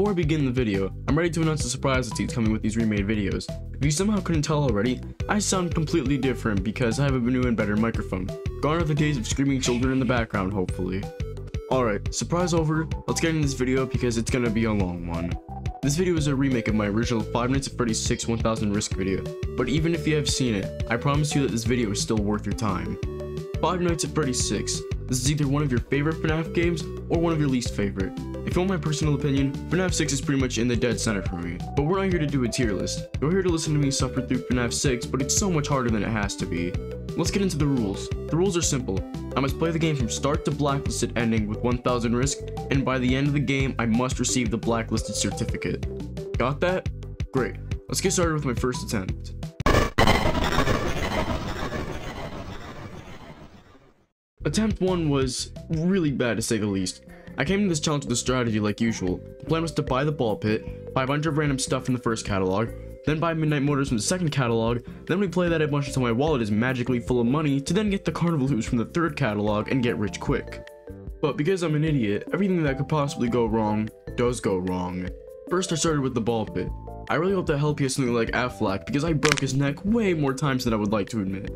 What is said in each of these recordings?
Before I begin the video, I'm ready to announce the surprise that's coming with these remade videos. If you somehow couldn't tell already, I sound completely different because I have a new and better microphone. Gone are the days of screaming children in the background, hopefully. Alright, surprise over, let's get into this video because it's gonna be a long one. This video is a remake of my original 5 Nights at Freddy's 6 1000 Risk video, but even if you have seen it, I promise you that this video is still worth your time. 5 Nights at Freddy's 6. This is either one of your favorite FNAF games or one of your least favorite. If you want my personal opinion, FNAF 6 is pretty much in the dead center for me. But we're not here to do a tier list. You're here to listen to me suffer through FNAF 6, but it's so much harder than it has to be. Let's get into the rules. The rules are simple. I must play the game from start to blacklisted ending with 1000 risk, and by the end of the game, I must receive the blacklisted certificate. Got that? Great. Let's get started with my first attempt. Attempt 1 was really bad to say the least. I came to this challenge with a strategy like usual. The plan was to buy the ball pit, 500 random stuff from the first catalog, then buy Midnight Motors from the second catalog, then we play that a bunch until my wallet is magically full of money to then get the carnival hoops from the third catalog and get rich quick. But because I'm an idiot, everything that could possibly go wrong does go wrong. First I started with the ball pit. I really hope that helped you has something like Affleck because I broke his neck way more times than I would like to admit.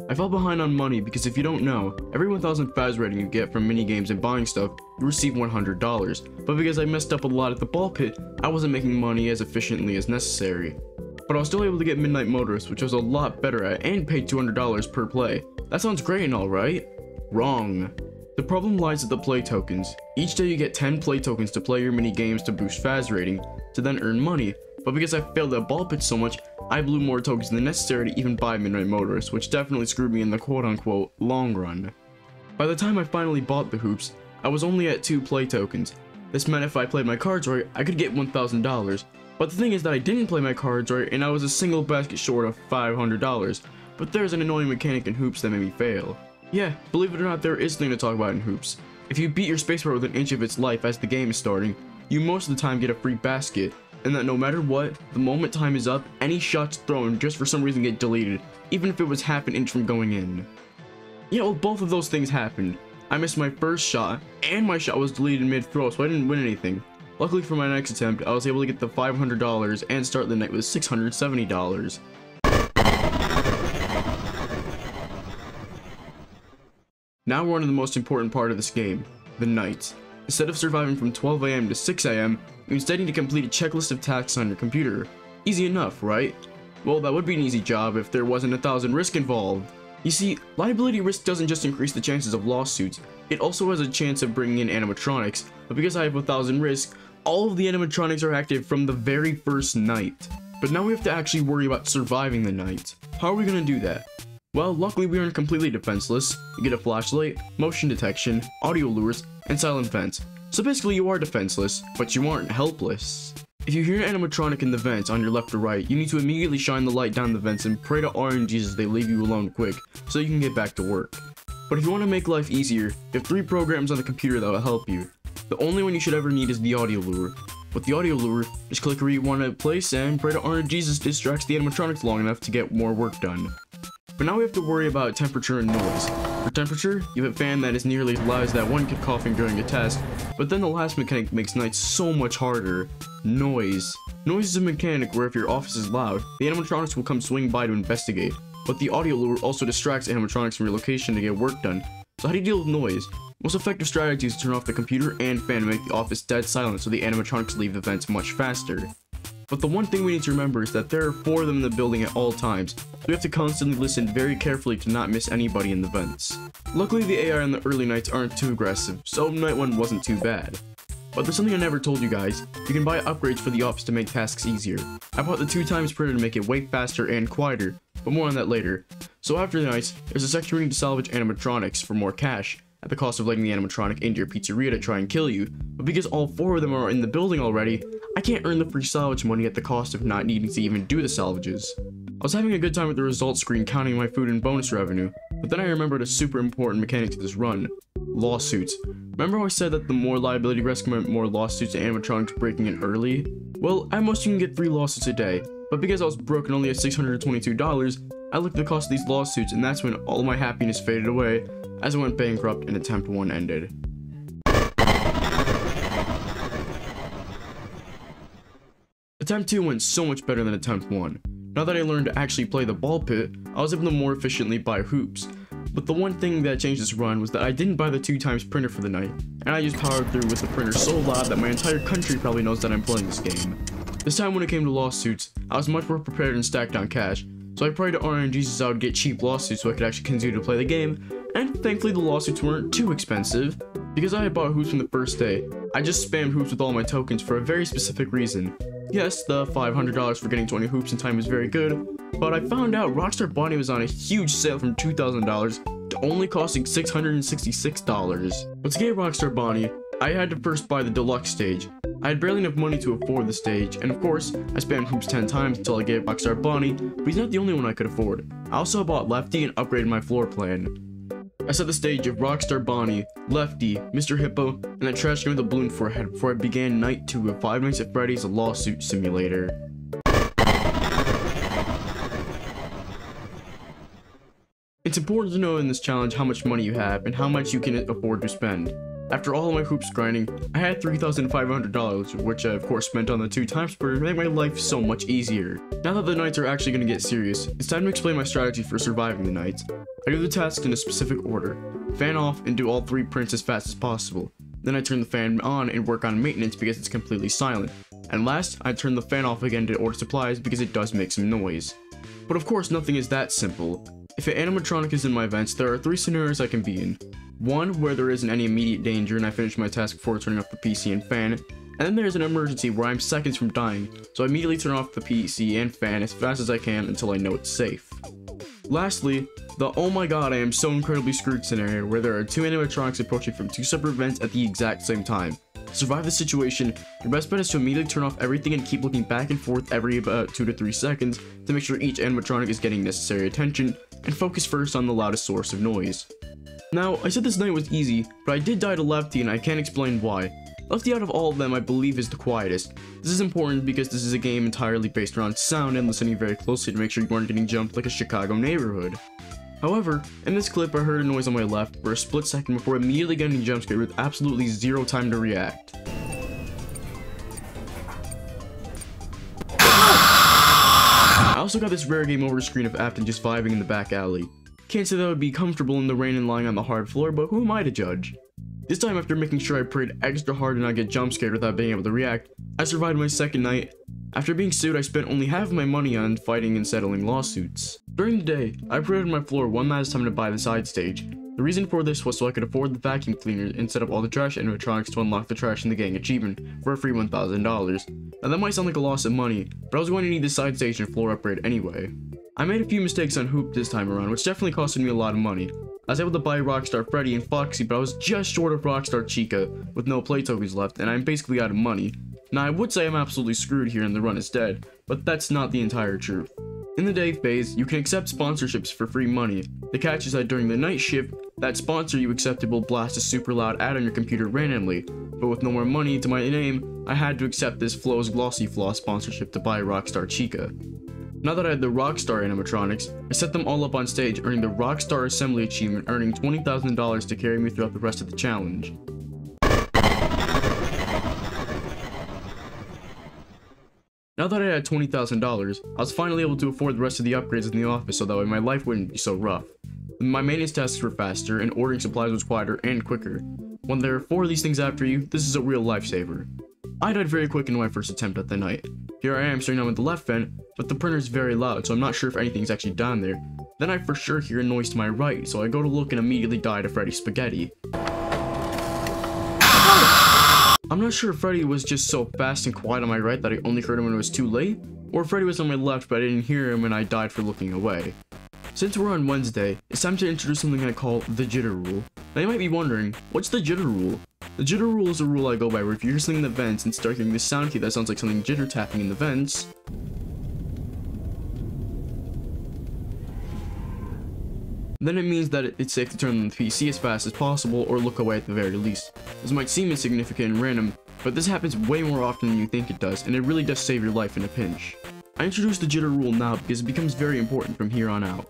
I fell behind on money because if you don't know, every 1000 FAS rating you get from minigames and buying stuff, you receive $100. But because I messed up a lot at the ball pit, I wasn't making money as efficiently as necessary. But I was still able to get Midnight Motors, which I was a lot better at, and paid $200 per play. That sounds great and all, right? Wrong. The problem lies at the play tokens. Each day you get 10 play tokens to play your mini games to boost FAS rating, to then earn money. But because I failed at ball pit so much, I blew more tokens than necessary to even buy Midnight Motors, which definitely screwed me in the quote-unquote long run. By the time I finally bought the hoops, I was only at 2 play tokens. This meant if I played my cards right, I could get $1,000. But the thing is that I didn't play my cards right and I was a single basket short of $500. But there's an annoying mechanic in hoops that made me fail. Yeah, believe it or not, there is something to talk about in hoops. If you beat your spacebar with an inch of its life as the game is starting, you most of the time get a free basket. And that no matter what, the moment time is up, any shots thrown just for some reason get deleted, even if it was half an inch from going in. Yeah, well, both of those things happened. I missed my first shot, and my shot was deleted mid-throw, so I didn't win anything. Luckily for my next attempt, I was able to get the $500 and start the night with $670. Now we're on to the most important part of this game, the night. Instead of surviving from 12 AM to 6 AM, you instead need to complete a checklist of tasks on your computer. Easy enough, right? Well, that would be an easy job if there wasn't 1000 risk involved. You see, liability risk doesn't just increase the chances of lawsuits, it also has a chance of bringing in animatronics, but because I have 1000 risk, all of the animatronics are active from the very first night. But now we have to actually worry about surviving the night. How are we gonna do that? Well, luckily we aren't completely defenseless. You get a flashlight, motion detection, audio lures, and silent vents. So basically you are defenseless, but you aren't helpless. If you hear an animatronic in the vents on your left or right, you need to immediately shine the light down the vents and pray to RNGs they leave you alone quick, so you can get back to work. But if you want to make life easier, you have 3 programs on the computer that will help you. The only one you should ever need is the audio lure. With the audio lure, just click where you want to place and pray to RNGs distracts the animatronics long enough to get more work done. But now we have to worry about temperature and noise. For temperature, you have a fan that is nearly as loud as that one kid coughing during a test, but then the last mechanic makes nights so much harder. Noise. Noise is a mechanic where if your office is loud, the animatronics will come swing by to investigate, but the audio lure also distracts animatronics from your location to get work done. So how do you deal with noise? Most effective strategy is to turn off the computer and fan to make the office dead silent so the animatronics leave the vents much faster. But the one thing we need to remember is that there are 4 of them in the building at all times, so we have to constantly listen very carefully to not miss anybody in the vents. Luckily the AI in the early nights aren't too aggressive, so night 1 wasn't too bad. But there's something I never told you guys, you can buy upgrades for the office to make tasks easier. I bought the 2x printer to make it way faster and quieter, but more on that later. So after the nights, there's a section where you need to salvage animatronics for more cash, at the cost of letting the animatronic into your pizzeria to try and kill you, but because all 4 of them are in the building already, I can't earn the free salvage money at the cost of not needing to even do the salvages. I was having a good time with the results screen counting my food and bonus revenue, but then I remembered a super important mechanic to this run. Lawsuits. Remember how I said that the more liability risk meant more lawsuits and animatronics breaking in early? Well, at most you can get 3 lawsuits a day, but because I was broke and only had $622, I looked at the cost of these lawsuits, and that's when all of my happiness faded away as I went bankrupt and attempt 1 ended. Attempt 2 went so much better than attempt 1. Now that I learned to actually play the ball pit, I was able to more efficiently buy hoops. But the one thing that changed this run was that I didn't buy the 2x printer for the night, and I just powered through with the printer so loud that my entire country probably knows that I'm playing this game. This time when it came to lawsuits, I was much more prepared and stacked on cash, so I prayed to RNGs I would get cheap lawsuits so I could actually continue to play the game, and thankfully the lawsuits weren't too expensive. Because I had bought hoops from the first day, I just spammed hoops with all my tokens for a very specific reason. Yes, the $500 for getting 20 hoops in time is very good, but I found out Rockstar Bonnie was on a huge sale from $2,000 to only costing $666. But to get Rockstar Bonnie, I had to first buy the deluxe stage. I had barely enough money to afford the stage, and of course, I spammed hoops 10 times until I gave Rockstar Bonnie, but he's not the only one I could afford. I also bought Lefty and upgraded my floor plan. I set the stage of Rockstar Bonnie, Lefty, Mr. Hippo, and the trash can with a balloon forehead before I began Night 2 of Five Nights at Freddy's Lawsuit Simulator. It's important to know in this challenge how much money you have and how much you can afford to spend. After all of my hoops grinding, I had $3,500, which I of course spent on the 2x printer to make my life so much easier. Now that the nights are actually going to get serious, it's time to explain my strategy for surviving the nights. I do the tasks in a specific order, fan off and do all 3 prints as fast as possible. Then I turn the fan on and work on maintenance because it's completely silent. And last, I turn the fan off again to order supplies because it does make some noise. But of course nothing is that simple. If an animatronic is in my vents, there are 3 scenarios I can be in. One, where there isn't any immediate danger and I finish my task before turning off the PC and fan. And then there's an emergency where I'm seconds from dying, so I immediately turn off the PC and fan as fast as I can until I know it's safe. Lastly, the oh my god I am so incredibly screwed scenario where there are 2 animatronics approaching from 2 separate vents at the exact same time. To survive the situation, your best bet is to immediately turn off everything and keep looking back and forth every about 2 to 3 seconds to make sure each animatronic is getting necessary attention, and focus first on the loudest source of noise. Now, I said this night was easy, but I did die to Lefty and I can't explain why. Lefty out of all of them I believe is the quietest. This is important because this is a game entirely based around sound and listening very closely to make sure you aren't getting jumped like a Chicago neighborhood. However, in this clip I heard a noise on my left for a split second before immediately getting jump scared with absolutely 0 time to react. I also got this rare game over screen of Afton just vibing in the back alley. Can't say that I would be comfortable in the rain and lying on the hard floor, but who am I to judge? This time, after making sure I prayed extra hard to not get jump scared without being able to react, I survived my second night. After being sued, I spent only half of my money on fighting and settling lawsuits. During the day, I prayed on my floor one last time to buy the side stage. The reason for this was so I could afford the vacuum cleaner and set up all the trash animatronics to unlock the Trash in the Gang achievement for a free $1,000. Now that might sound like a loss of money, but I was going to need the side stage and floor upgrade anyway. I made a few mistakes on Hoop this time around, which definitely costed me a lot of money. I was able to buy Rockstar Freddy and Foxy, but I was just short of Rockstar Chica, with no play tokens left, and I'm basically out of money. Now I would say I'm absolutely screwed here and the run is dead, but that's not the entire truth. In the day phase, you can accept sponsorships for free money. The catch is that during the night shift, that sponsor you accepted will blast a super loud ad on your computer randomly, but with no more money to my name, I had to accept this Flo's Glossy Floss sponsorship to buy Rockstar Chica. Now that I had the Rockstar animatronics, I set them all up on stage, earning the Rockstar Assembly achievement, earning $20,000 to carry me throughout the rest of the challenge. Now that I had $20,000, I was finally able to afford the rest of the upgrades in the office so that way my life wouldn't be so rough. My maintenance tasks were faster, and ordering supplies was quieter and quicker. When there are 4 of these things after you, this is a real lifesaver. I died very quick in my first attempt at the night. Here I am staring down with the left vent, but the printer is very loud, so I'm not sure if anything's actually down there. Then I for sure hear a noise to my right, so I go to look and immediately die to Freddy's spaghetti. I'm not sure if Freddy was just so fast and quiet on my right that I only heard him when it was too late, or if Freddy was on my left but I didn't hear him and I died for looking away. Since we're on Wednesday, it's time to introduce something I call the jitter rule. Now you might be wondering, what's the jitter rule? The jitter rule is a rule I go by where if you're listening in the vents and start hearing this sound key that sounds like something jitter tapping in the vents, then it means that it's safe to turn on the PC as fast as possible or look away at the very least. This might seem insignificant and random, but this happens way more often than you think it does, and it really does save your life in a pinch. I introduced the jitter rule now because it becomes very important from here on out.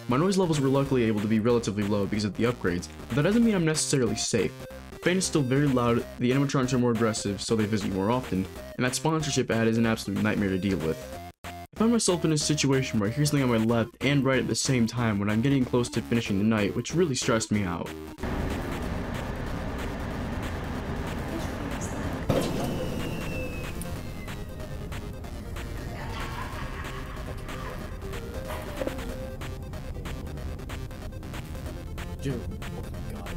My noise levels were luckily able to be relatively low because of the upgrades, but that doesn't mean I'm necessarily safe. The fan is still very loud, the animatronics are more aggressive, so they visit you more often, and that sponsorship ad is an absolute nightmare to deal with. I find myself in a situation where I hear something on my left and right at the same time when I'm getting close to finishing the night, which really stressed me out. Dude, oh my god,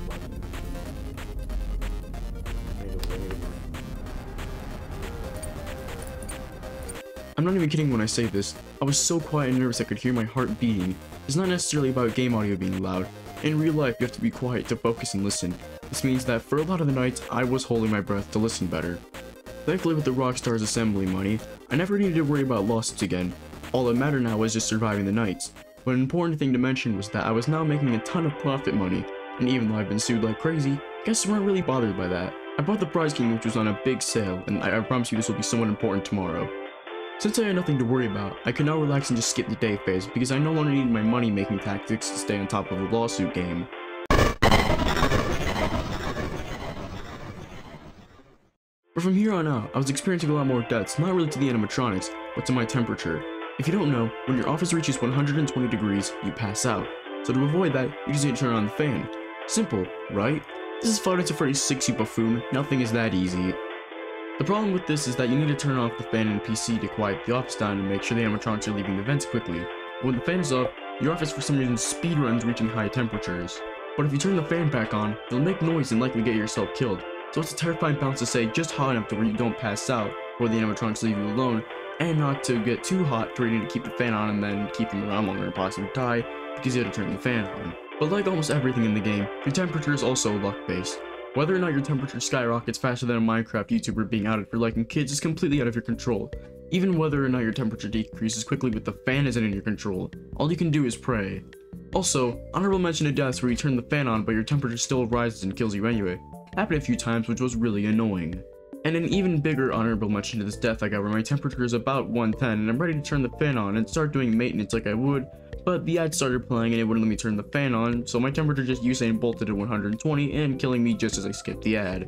I'm not even kidding when I say this. I was so quiet and nervous I could hear my heart beating. It's not necessarily about game audio being loud. In real life, you have to be quiet to focus and listen. This means that for a lot of the nights, I was holding my breath to listen better. Thankfully, with the Rockstar's assembly money, I never needed to worry about losses again. All that mattered now was just surviving the nights. But an important thing to mention was that I was now making a ton of profit money, and even though I've been sued like crazy, guests weren't really bothered by that. I bought the Prize King, which was on a big sale, and I promise you this will be somewhat important tomorrow. Since I had nothing to worry about, I could now relax and just skip the day phase because I no longer needed my money-making tactics to stay on top of the lawsuit game. But from here on out, I was experiencing a lot more debts, not really to the animatronics, but to my temperature. If you don't know, when your office reaches 120 degrees, you pass out. So to avoid that, you just need to turn on the fan. Simple, right? This is Five Nights at Freddy's 6, you buffoon. Nothing is that easy. The problem with this is that you need to turn off the fan and PC to quiet the office down and make sure the animatronics are leaving the vents quickly. But when the fan is off, your office for some reason speedruns reaching high temperatures. But if you turn the fan back on, it'll make noise and likely get yourself killed. So it's a terrifying balance to stay just hot enough to where you don't pass out, or the animatronics leave you alone, and not to get too hot to where you need to keep the fan on and then keep them around longer and possibly die because you had to turn the fan on. But like almost everything in the game, your temperature is also luck-based. Whether or not your temperature skyrockets faster than a Minecraft YouTuber being outed for liking kids is completely out of your control. Even whether or not your temperature decreases quickly with the fan isn't in your control. All you can do is pray. Also, honorable mention to deaths where you turn the fan on but your temperature still rises and kills you anyway. Happened a few times, which was really annoying. And an even bigger honorable mention to this death I got where my temperature is about 110 and I'm ready to turn the fan on and start doing maintenance like I would, but the ad started playing and it wouldn't let me turn the fan on, so my temperature just Usain bolted to 120 and killing me just as I skipped the ad.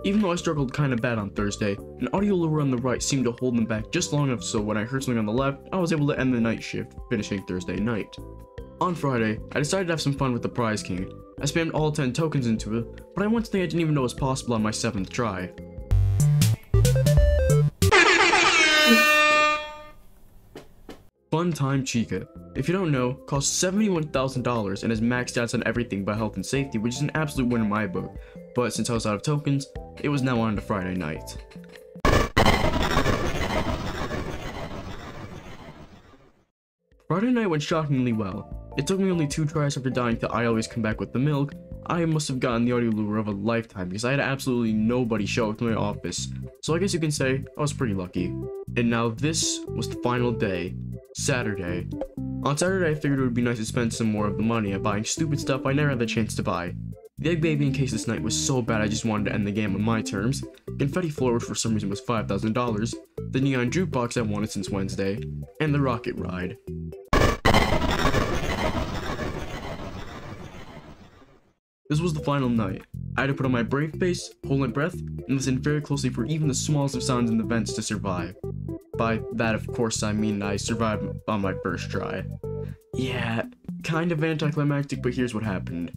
Even though I struggled kinda bad on Thursday, an audio lure on the right seemed to hold them back just long enough so when I heard something on the left, I was able to end the night shift, finishing Thursday night. On Friday, I decided to have some fun with the Prize King. I spammed all 10 tokens into it, but I won something I didn't even know was possible on my 7th try. Fun Time Chica. If you don't know, costs $71,000 and has max stats on everything but health and safety, which is an absolute win in my book. But since I was out of tokens, it was now on to Friday night. Friday night went shockingly well. It took me only 2 tries after dying to I always come back with the milk. I must have gotten the audio lure of a lifetime because I had absolutely nobody show up to my office. So I guess you can say I was pretty lucky. And now this was the final day. Saturday. On Saturday I figured it would be nice to spend some more of the money on buying stupid stuff I never had the chance to buy. The Egg Baby in case this night was so bad I just wanted to end the game on my terms. Confetti Floor, which for some reason was $5,000. The Neon Jukebox I wanted since Wednesday. And the Rocket Ride. This was the final night. I had to put on my brave face, hold my breath, and listen very closely for even the smallest of sounds in the vents to survive. By that, of course, I mean I survived on my first try. Yeah, kind of anticlimactic, but here's what happened.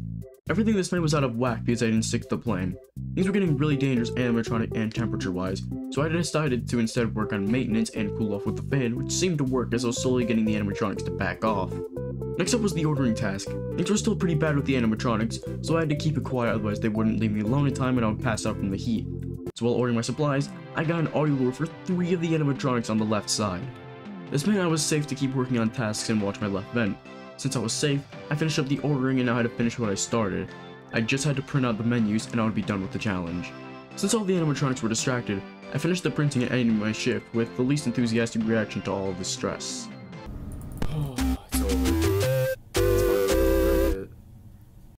Everything this night was out of whack because I didn't stick to the plan. Things were getting really dangerous animatronic and temperature-wise, so I decided to instead work on maintenance and cool off with the fan, which seemed to work as I was slowly getting the animatronics to back off. Next up was the ordering task. Things were still pretty bad with the animatronics, so I had to keep it quiet otherwise they wouldn't leave me alone in time and I would pass out from the heat. So while ordering my supplies, I got an audio lure for 3 of the animatronics on the left side. This meant I was safe to keep working on tasks and watch my left vent. Since I was safe, I finished up the ordering and now had to finish what I started. I just had to print out the menus and I would be done with the challenge. Since all the animatronics were distracted, I finished the printing and ending my shift with the least enthusiastic reaction to all of the stress. It's over.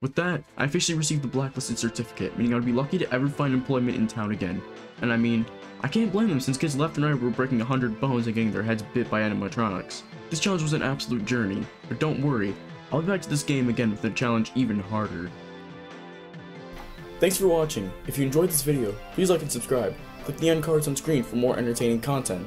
With that, I officially received the blacklisted certificate, meaning I would be lucky to ever find employment in town again. And I mean, I can't blame them since kids left and right were breaking 100 bones and getting their heads bit by animatronics. This challenge was an absolute journey, but don't worry, I'll be back to this game again with the challenge even harder. Thanks for watching. If you enjoyed this video, please like and subscribe. Click the end cards on screen for more entertaining content.